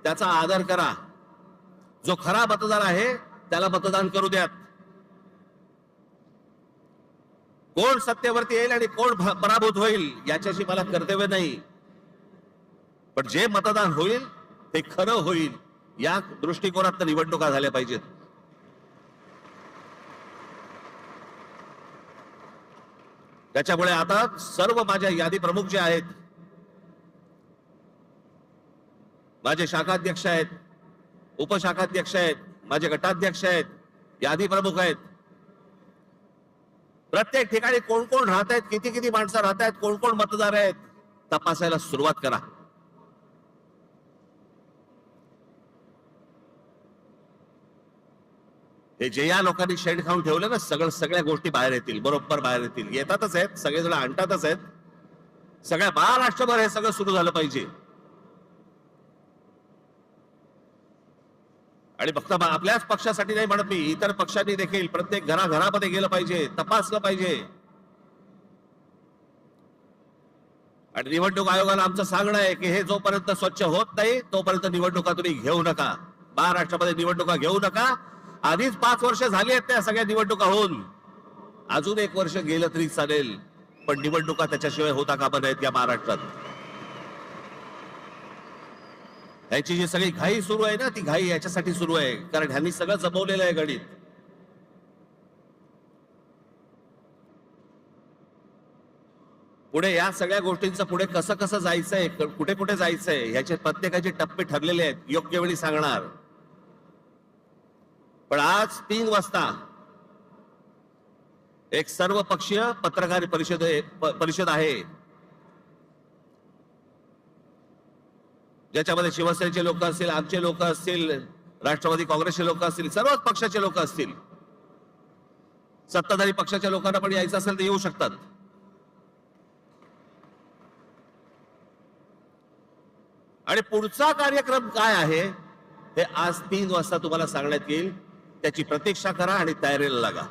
त्याचा आदर करा. जो खरा मतदार आहे त्याला मतदान करू द्यात. कोण सत्तेवरती येईल आणि कोण पराभूत होईल याच्याशी मला कर्तव्य नाही, पण जे मतदान होईल ते खरं होईल या दृष्टिकोनात निवडणुका झाल्या पाहिजेत. त्याच्यामुळे आता सर्व माझ्या यादी प्रमुख जे आहेत, माझे शाखाध्यक्ष आहेत, उपशाखाध्यक्ष आहेत, माझे गटाध्यक्ष आहेत, यादी प्रमुख आहेत, प्रत्येक ठिकाणी कोण कोण राहत आहेत, किती किती माणसं राहत आहेत, कोण कोण मतदार आहेत तपासायला सुरुवात करा. हे जे या लोकांनी शेड खाऊन ठेवलं ना, सगळ्या गोष्टी बाहेर येतील, बरोबर बाहेर येतील. येतातच आहेत, सगळेजण आणतातच आहेत. सगळ्या महाराष्ट्रभर हे सगळं सुरू झालं पाहिजे. आणि फक्त आपल्याच पक्षासाठी नाही म्हणत मी, इतर पक्षांनी देखील प्रत्येक घराघरामध्ये गेलं पाहिजे, तपासलं पाहिजे. आणि निवडणूक आयोगाला आमचं सांगणं आहे की हे जोपर्यंत स्वच्छ होत नाही तोपर्यंत निवडणुका तुम्ही घेऊ नका. महाराष्ट्रामध्ये निवडणुका घेऊ नका. आधीच 5 वर्ष झाली आहेत त्या सगळ्या निवडणुका होऊन. अजून 1 वर्ष गेलं तरी चालेल, पण निवडणुका त्याच्याशिवाय होता कामा नाहीत या महाराष्ट्रात. याची जी सगळी घाई सुरू आहे ना, ती घाई याच्यासाठी सुरू आहे कारण ह्यांनी सगळं जमवलेलं आहे गणित. पुढे या सगळ्या गोष्टींचं पुढे कसं कसं जायचंय, कुठे कुठे जायचंय ह्याचे प्रत्येकाचे टप्पे ठरलेले आहेत, योग्य वेळी सांगणार. पण आज 3 वाजता एक सर्वपक्षीय पत्रकार परिषद आहे, ज्याच्यामध्ये शिवसेनेचे लोक असतील, आमचे लोक असतील, राष्ट्रवादी काँग्रेसचे लोक असतील, सर्वच पक्षाचे लोक असतील. सत्ताधारी पक्षाच्या लोकांना पण यायचं असेल तर येऊ शकतात. आणि पुढचा कार्यक्रम काय आहे हे आज 3 वाजता तुम्हाला सांगण्यात येईल. त्याची प्रतीक्षा करा आणि तयारीला लागा.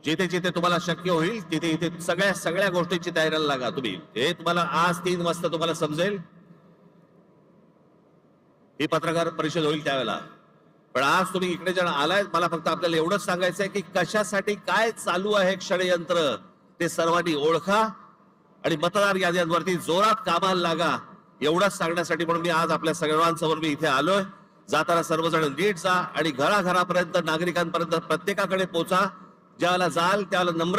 जिथे जिथे तुम्हाला शक्य होईल तिथे इथे सगळ्या गोष्टींची तयारीला लागा तुम्ही. हे तुम्हाला आज 3 वाजता तुम्हाला समजेल. ही पत्रकार परिषद होईल त्यावेळेला. पण आज तुम्ही इकडे जण आलाय, मला फक्त आपल्याला एवढंच सांगायचंय की कशासाठी काय चालू आहे षडयंत्र ते सर्वांनी ओळखा आणि मतदार याद्यांवरती जोरात कामाला लागा. एवढंच सांगण्यासाठी म्हणून मी आज आपल्या सर्वांसमोर मी इथे आलोय. जाताना सर्वजण नीट जा आणि घराघरापर्यंत नागरिकांपर्यंत प्रत्येकाकडे पोचा. ज्याला जाल त्याला नम्र